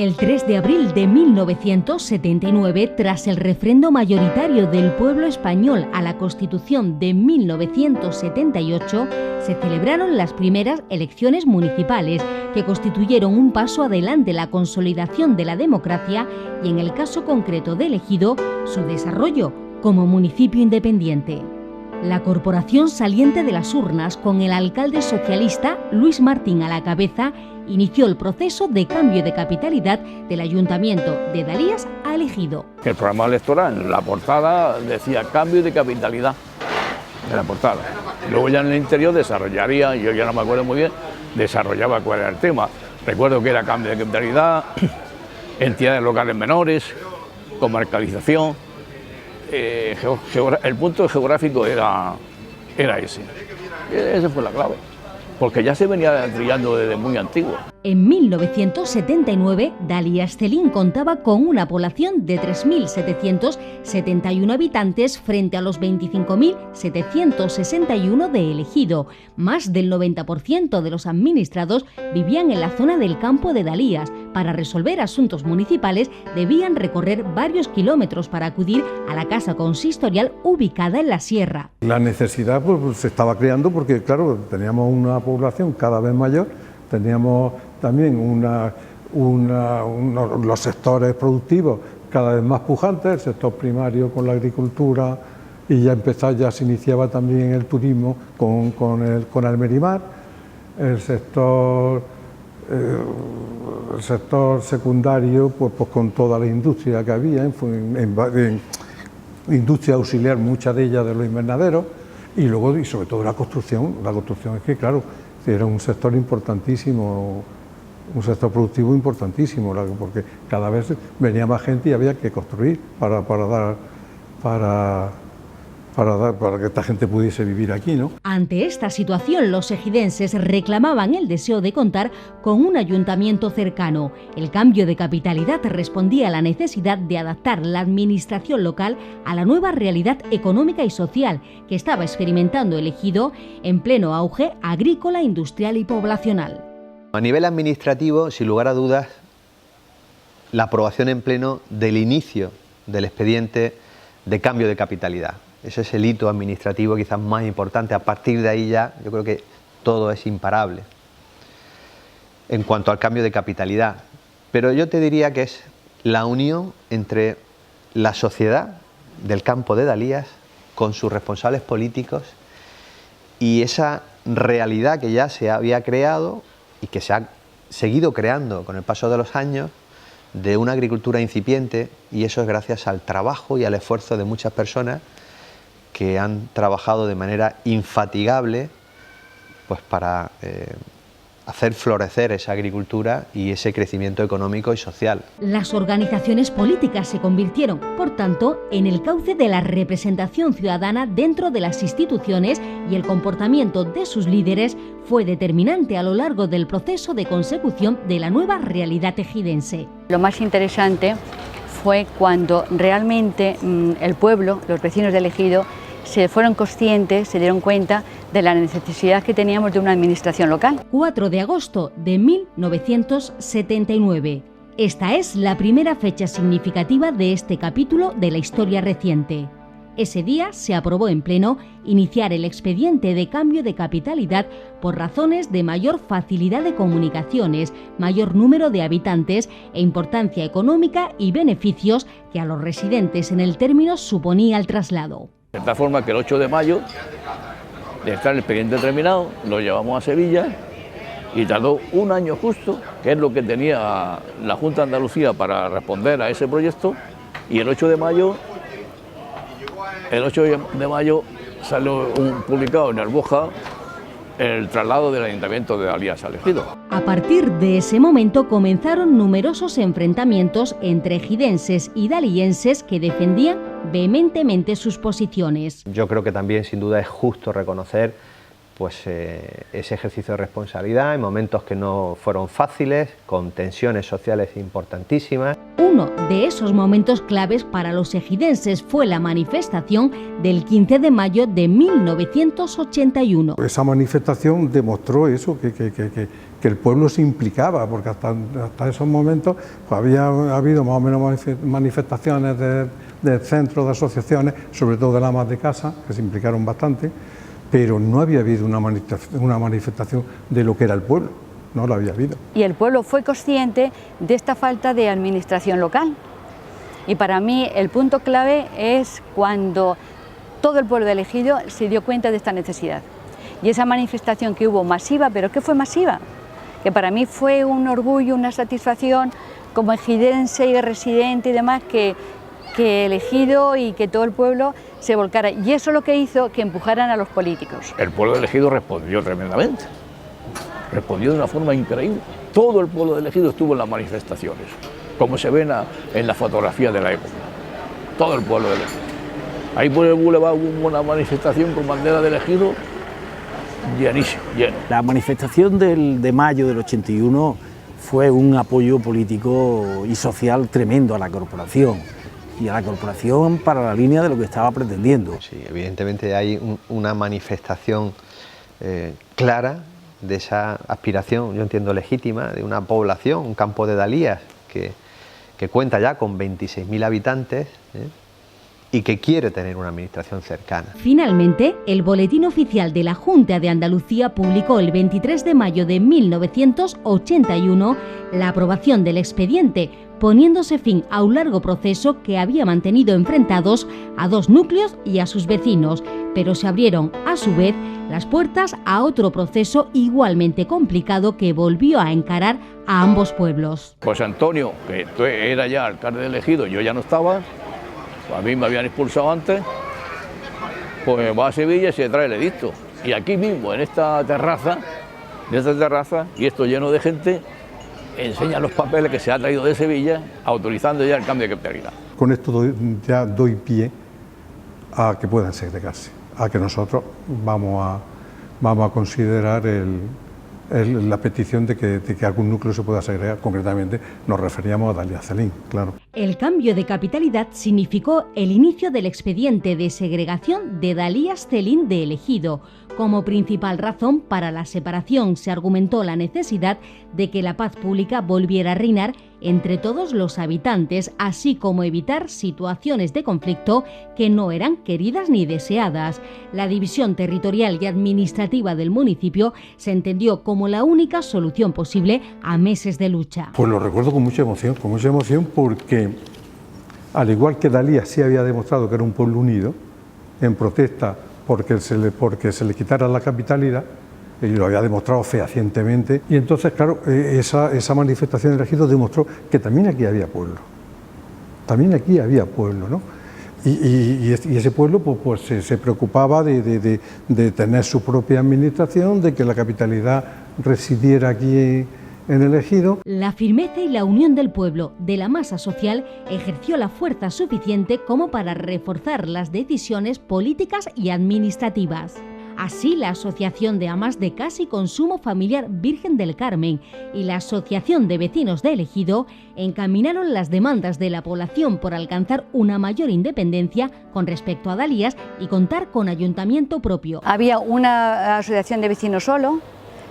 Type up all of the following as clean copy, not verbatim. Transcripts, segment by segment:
El 3 de abril de 1979, tras el refrendo mayoritario del pueblo español a la Constitución de 1978, se celebraron las primeras elecciones municipales, que constituyeron un paso adelante en la consolidación de la democracia y, en el caso concreto de Ejido, su desarrollo como municipio independiente. La corporación saliente de las urnas, con el alcalde socialista Luis Martín a la cabeza, inició el proceso de cambio de capitalidad del ayuntamiento de Dalías a Ejido. El programa electoral, en la portada decía cambio de capitalidad, en la portada. Luego ya en el interior desarrollaría, yo ya no me acuerdo muy bien, desarrollaba cuál era el tema. Recuerdo que era cambio de capitalidad, entidades locales menores, comarcalización. El punto geográfico era ese. Esa fue la clave, porque ya se venía trillando desde muy antiguo. En 1979, Dalías-Celín contaba con una población de 3.771 habitantes frente a los 25.761 de Ejido. Más del 90% de los administrados vivían en la zona del campo de Dalías. Para resolver asuntos municipales debían recorrer varios kilómetros para acudir a la casa consistorial ubicada en la sierra. La necesidad pues, se estaba creando porque, claro, teníamos una población cada vez mayor, teníamos también los sectores productivos cada vez más pujantes, el sector primario con la agricultura, y ya se iniciaba también el turismo con Almerimar, el sector secundario pues con toda la industria que había, en industria auxiliar, muchas de ellas de los invernaderos, y luego y sobre todo la construcción es que claro, era un sector importantísimo, un sector productivo importantísimo, porque cada vez venía más gente y había que construir para que esta gente pudiese vivir aquí, ¿no? Ante esta situación, los ejidenses reclamaban el deseo de contar con un ayuntamiento cercano. El cambio de capitalidad respondía a la necesidad de adaptar la administración local a la nueva realidad económica y social que estaba experimentando el Ejido en pleno auge agrícola, industrial y poblacional. A nivel administrativo, sin lugar a dudas, la aprobación en pleno del inicio del expediente de cambio de capitalidad. Ese es el hito administrativo quizás más importante. A partir de ahí ya yo creo que todo es imparable en cuanto al cambio de capitalidad. Pero yo te diría que es la unión entre la sociedad del campo de Dalías con sus responsables políticos y esa realidad que ya se había creado y que se ha seguido creando con el paso de los años de una agricultura incipiente, y eso es gracias al trabajo y al esfuerzo de muchas personas que han trabajado de manera infatigable pues para hacer florecer esa agricultura y ese crecimiento económico y social. Las organizaciones políticas se convirtieron, por tanto, en el cauce de la representación ciudadana dentro de las instituciones, y el comportamiento de sus líderes fue determinante a lo largo del proceso de consecución de la nueva realidad ejidense. Lo más interesante fue cuando realmente el pueblo, los vecinos del Ejido, se fueron conscientes, se dieron cuenta de la necesidad que teníamos de una administración local. 4 de agosto de 1979. Esta es la primera fecha significativa de este capítulo de la historia reciente. Ese día se aprobó en pleno iniciar el expediente de cambio de capitalidad por razones de mayor facilidad de comunicaciones, mayor número de habitantes e importancia económica y beneficios que a los residentes en el término suponía el traslado. De tal forma que el 8 de mayo, de estar el expediente terminado, lo llevamos a Sevilla y tardó un año justo, que es lo que tenía la Junta de Andalucía para responder a ese proyecto, y el 8 de mayo salió un publicado en el Boja el traslado del Ayuntamiento de Dalías al Ejido. A partir de ese momento comenzaron numerosos enfrentamientos entre ejidenses y dalienses que defendían vehementemente sus posiciones. Yo creo que también sin duda es justo reconocer pues ese ejercicio de responsabilidad en momentos que no fueron fáciles, con tensiones sociales importantísimas. Uno de esos momentos claves para los ejidenses fue la manifestación del 15 de mayo de 1981. Esa manifestación demostró eso, que el pueblo se implicaba, porque hasta esos momentos pues, había habido más o menos manifestaciones de centros, de asociaciones, sobre todo de las amas de casa, que se implicaron bastante, pero no había habido una manifestación de lo que era el pueblo, no lo había habido. Y el pueblo fue consciente de esta falta de administración local. Y para mí el punto clave es cuando todo el pueblo de Ejido se dio cuenta de esta necesidad. Y esa manifestación que hubo masiva, ¿pero qué fue masiva? Que para mí fue un orgullo, una satisfacción como ejidense y residente y demás, que el Ejido y que todo el pueblo se volcara. Y eso es lo que hizo que empujaran a los políticos. El pueblo de Ejido respondió tremendamente, respondió de una forma increíble. Todo el pueblo de Ejido estuvo en las manifestaciones, como se ven en la fotografía de la época. Todo el pueblo de Ejido. Ahí por el Boulevard hubo una manifestación con bandera del Ejido, llenísimo, lleno. La manifestación de mayo del 81 fue un apoyo político y social tremendo a la corporación. Y a la corporación para la línea de lo que estaba pretendiendo. Sí, evidentemente hay una manifestación clara de esa aspiración, yo entiendo legítima, de una población, un campo de Dalías que cuenta ya con 26.000 habitantes y que quiere tener una administración cercana. Finalmente, el Boletín Oficial de la Junta de Andalucía publicó el 23 de mayo de 1981 la aprobación del expediente, poniéndose fin a un largo proceso que había mantenido enfrentados a dos núcleos y a sus vecinos, pero se abrieron, a su vez, las puertas a otro proceso igualmente complicado que volvió a encarar a ambos pueblos. José Antonio, que era ya alcalde de Ejido, yo ya no estaba, a mí me habían expulsado antes, pues va a Sevilla y se trae el edicto. Y aquí mismo, en esta terraza, y esto lleno de gente, enseña los papeles que se ha traído de Sevilla, autorizando ya el cambio de capitalidad. Con esto ya doy pie a que puedan segregarse, a que nosotros vamos a considerar la petición de que algún núcleo se pueda segregar. Concretamente nos referíamos a Dalías Celín, claro. El cambio de capitalidad significó el inicio del expediente de segregación de Dalías Celín de Ejido. Como principal razón para la separación se argumentó la necesidad de que la paz pública volviera a reinar entre todos los habitantes, así como evitar situaciones de conflicto que no eran queridas ni deseadas. La división territorial y administrativa del municipio se entendió como la única solución posible a meses de lucha. Pues lo recuerdo con mucha emoción porque, al igual que Dalías sí había demostrado que era un pueblo unido, en protesta porque se le quitara la capitalidad, y lo había demostrado fehacientemente, y entonces, claro, esa manifestación del Ejido demostró que también aquí había pueblo, ¿no? Y ese pueblo pues se preocupaba de tener su propia administración, de que la capitalidad residiera aquí en el Ejido. La firmeza y la unión del pueblo, de la masa social, ejerció la fuerza suficiente como para reforzar las decisiones políticas y administrativas. Así, la Asociación de Amas de Casa y Consumo Familiar Virgen del Carmen y la Asociación de Vecinos de Ejido encaminaron las demandas de la población por alcanzar una mayor independencia con respecto a Dalías y contar con ayuntamiento propio. Había una asociación de vecinos solo,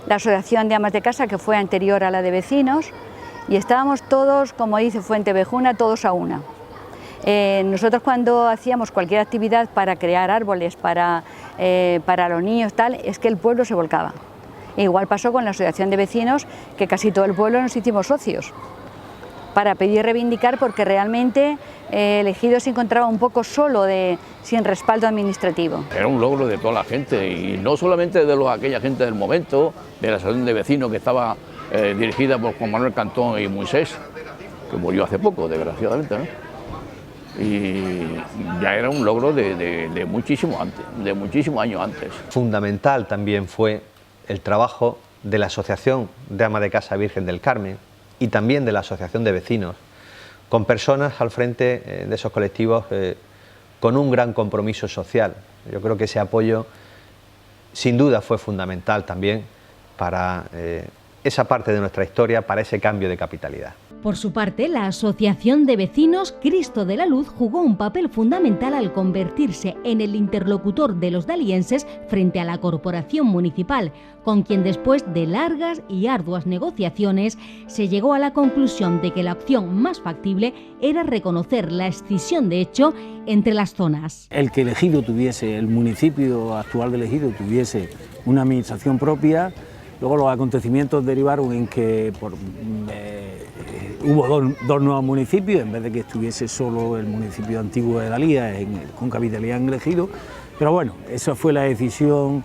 la Asociación de Amas de Casa, que fue anterior a la de vecinos, y estábamos todos, como dice Fuentevejuna, todos a una. Nosotros cuando hacíamos cualquier actividad para crear árboles, para los niños, tal, es que el pueblo se volcaba. Igual pasó con la Asociación de Vecinos, que casi todo el pueblo nos hicimos socios, para pedir y reivindicar, porque realmente el Ejido se encontraba un poco solo, sin respaldo administrativo. Era un logro de toda la gente, y no solamente de aquella gente del momento, de la Asociación de Vecinos que estaba dirigida por Juan Manuel Cantón y Moisés, que murió hace poco, desgraciadamente, ¿no? Y ya era un logro de muchísimo antes, de muchísimos años antes. Fundamental también fue el trabajo de la Asociación de Amas de Casa Virgen del Carmen y también de la Asociación de Vecinos, con personas al frente de esos colectivos con un gran compromiso social. Yo creo que ese apoyo sin duda fue fundamental también para esa parte de nuestra historia, para ese cambio de capitalidad. Por su parte, la Asociación de Vecinos Cristo de la Luz jugó un papel fundamental al convertirse en el interlocutor de los dalienses frente a la corporación municipal, con quien después de largas y arduas negociaciones se llegó a la conclusión de que la opción más factible era reconocer la escisión de hecho entre las zonas. El que el municipio actual de Ejido tuviese una administración propia. Luego los acontecimientos derivaron en que hubo dos nuevos municipios, en vez de que estuviese solo el municipio antiguo de Dalías con capitalidad en Ejido. Pero bueno, esa fue la decisión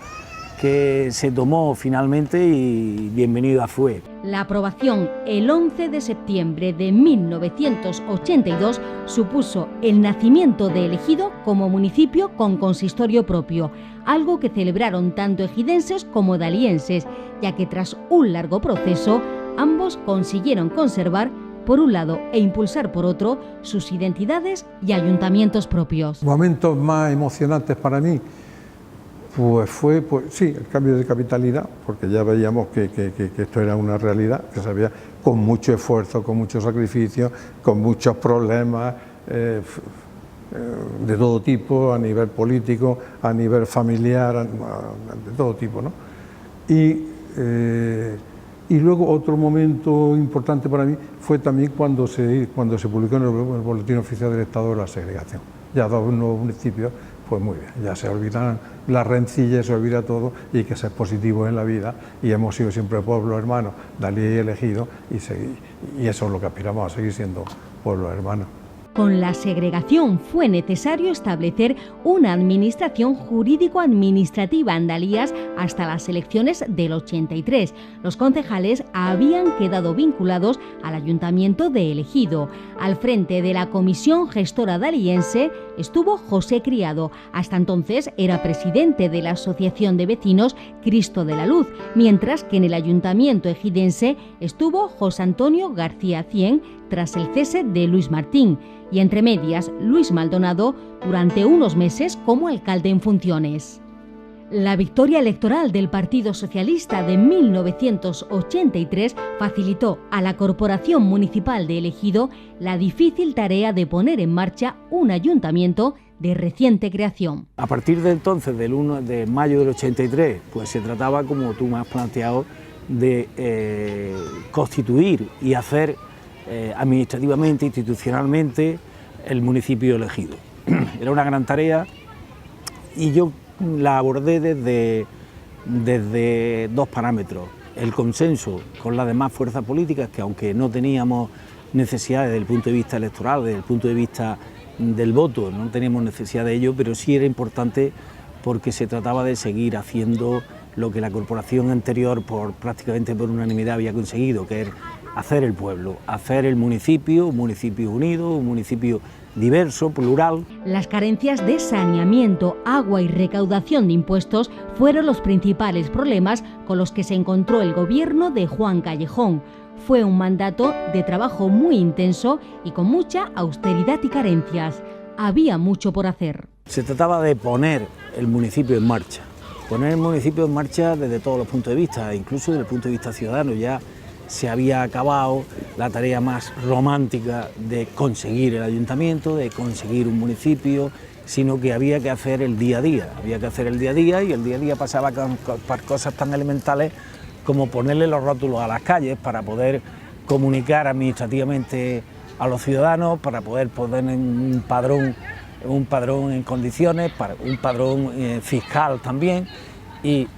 que se tomó finalmente y bienvenida fue. La aprobación el 11 de septiembre de 1982 supuso el nacimiento de Ejido como municipio con consistorio propio, algo que celebraron tanto ejidenses como dalienses, ya que tras un largo proceso ambos consiguieron conservar por un lado e impulsar por otro sus identidades y ayuntamientos propios. Momentos más emocionantes para mí pues fue sí, el cambio de capitalidad, porque ya veíamos que esto era una realidad, que se había con mucho esfuerzo, con mucho sacrificio, con muchos problemas de todo tipo, a nivel político, a nivel familiar, de todo tipo, ¿no? Y luego otro momento importante para mí fue también cuando se publicó en el Boletín Oficial del Estado de la segregación. Ya dos nuevos municipios, pues muy bien, ya se olvidan las rencillas, se olvida todo y hay que ser positivos en la vida, y hemos sido siempre pueblos hermanos, Dalías y Ejido, y eso es lo que aspiramos, a seguir siendo pueblos hermanos. Con la segregación fue necesario establecer una administración jurídico-administrativa en Dalías hasta las elecciones del 83. Los concejales habían quedado vinculados al Ayuntamiento de Ejido. Al frente de la comisión gestora daliense estuvo José Criado. Hasta entonces era presidente de la Asociación de Vecinos Cristo de la Luz, mientras que en el Ayuntamiento ejidense estuvo José Antonio García Cien tras el cese de Luis Martín, y entre medias Luis Maldonado durante unos meses como alcalde en funciones. La victoria electoral del Partido Socialista de 1983 facilitó a la Corporación Municipal de Ejido la difícil tarea de poner en marcha un ayuntamiento de reciente creación. A partir de entonces, del 1 de mayo del 83, pues se trataba, como tú me has planteado, de constituir y hacer administrativamente, institucionalmente, el municipio elegido. Era una gran tarea y yo la abordé desde dos parámetros: el consenso con las demás fuerzas políticas, que aunque no teníamos necesidad desde el punto de vista electoral, desde el punto de vista del voto, no teníamos necesidad de ello, pero sí era importante porque se trataba de seguir haciendo lo que la corporación anterior prácticamente por unanimidad había conseguido, que es hacer el pueblo, hacer el municipio, un municipio unido, un municipio diverso, plural. Las carencias de saneamiento, agua y recaudación de impuestos fueron los principales problemas con los que se encontró el gobierno de Juan Callejón. Fue un mandato de trabajo muy intenso y con mucha austeridad y carencias. Había mucho por hacer. Se trataba de poner el municipio en marcha. Poner el municipio en marcha desde todos los puntos de vista, incluso desde el punto de vista ciudadano. Ya se había acabado la tarea más romántica de conseguir el ayuntamiento, de conseguir un municipio, sino que había que hacer el día a día. Había que hacer el día a día, y el día a día pasaba por cosas tan elementales como ponerle los rótulos a las calles para poder comunicar administrativamente a los ciudadanos, para poder poner un padrón en condiciones, para un padrón fiscal también, y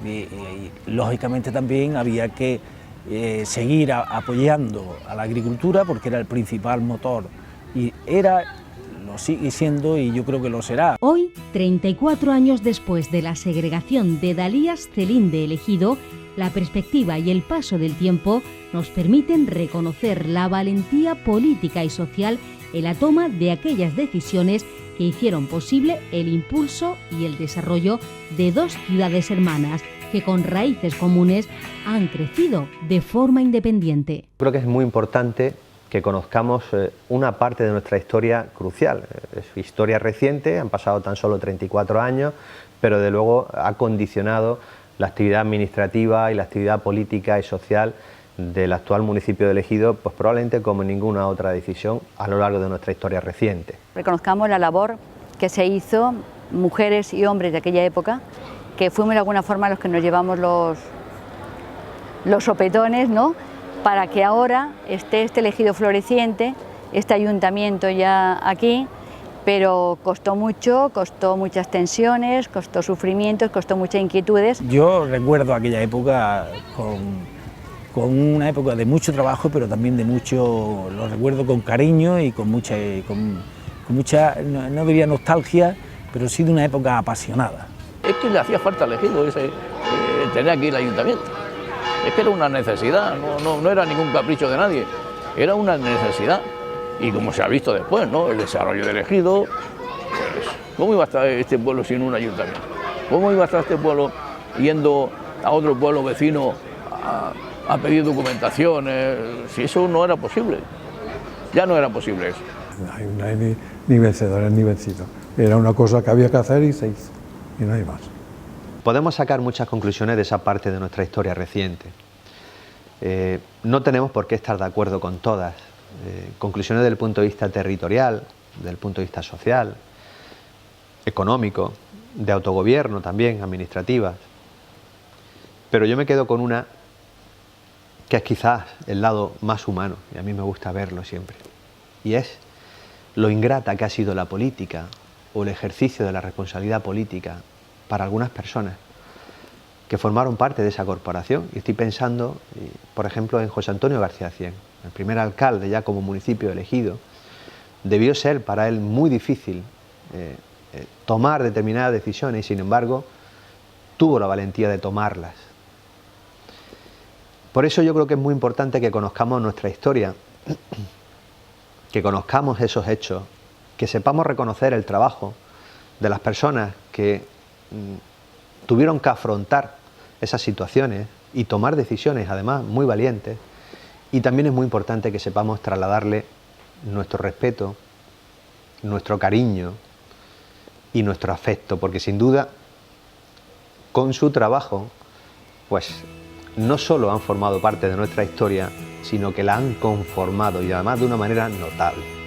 lógicamente también había que seguir apoyando a la agricultura, porque era el principal motor, y lo sigue siendo, y yo creo que lo será. Hoy, 34 años después de la segregación de Dalías Celín de Ejido, la perspectiva y el paso del tiempo nos permiten reconocer la valentía política y social en la toma de aquellas decisiones que hicieron posible el impulso y el desarrollo de dos ciudades hermanas que con raíces comunes han crecido de forma independiente. Creo que es muy importante que conozcamos una parte de nuestra historia crucial. Es historia reciente, han pasado tan solo 34 años, pero de luego ha condicionado la actividad administrativa y la actividad política y social del actual municipio de Ejido, pues probablemente como ninguna otra decisión a lo largo de nuestra historia reciente. Reconozcamos la labor que se hizo, mujeres y hombres de aquella época, que fuimos de alguna forma los que nos llevamos los sopetones, ¿no?, para que ahora esté este Ejido floreciente, este ayuntamiento ya aquí, pero costó mucho, costó muchas tensiones, costó sufrimientos, costó muchas inquietudes. Yo recuerdo aquella época con una época de mucho trabajo, pero también de mucho, lo recuerdo con cariño y con mucha, no diría nostalgia, pero sí de una época apasionada. Es que le hacía falta al Ejido tener aquí el ayuntamiento. Es que era una necesidad, no era ningún capricho de nadie, era una necesidad. Y como se ha visto después, ¿no?, el desarrollo del Ejido, pues, ¿cómo iba a estar este pueblo sin un ayuntamiento? ¿Cómo iba a estar este pueblo yendo a otro pueblo vecino a pedir documentación? Si eso no era posible, ya no era posible eso. No hay ni vencedores ni vencidos. Era una cosa que había que hacer y se hizo, y no hay más. Podemos sacar muchas conclusiones de esa parte de nuestra historia reciente. No tenemos por qué estar de acuerdo con todas. Conclusiones desde el punto de vista territorial, desde el punto de vista social, económico, de autogobierno también, administrativas. Pero yo me quedo con una que es quizás el lado más humano, y a mí me gusta verlo siempre, y es lo ingrata que ha sido la política o el ejercicio de la responsabilidad política para algunas personas que formaron parte de esa corporación. Y estoy pensando, por ejemplo, en José Antonio García Cien, el primer alcalde ya como municipio elegido. Debió ser para él muy difícil tomar determinadas decisiones y, sin embargo, tuvo la valentía de tomarlas. Por eso yo creo que es muy importante que conozcamos nuestra historia, que conozcamos esos hechos, que sepamos reconocer el trabajo de las personas que tuvieron que afrontar esas situaciones y tomar decisiones, además, muy valientes. Y también es muy importante que sepamos trasladarle nuestro respeto, nuestro cariño y nuestro afecto, porque sin duda, con su trabajo, pues no solo han formado parte de nuestra historia, sino que la han conformado, y además de una manera notable.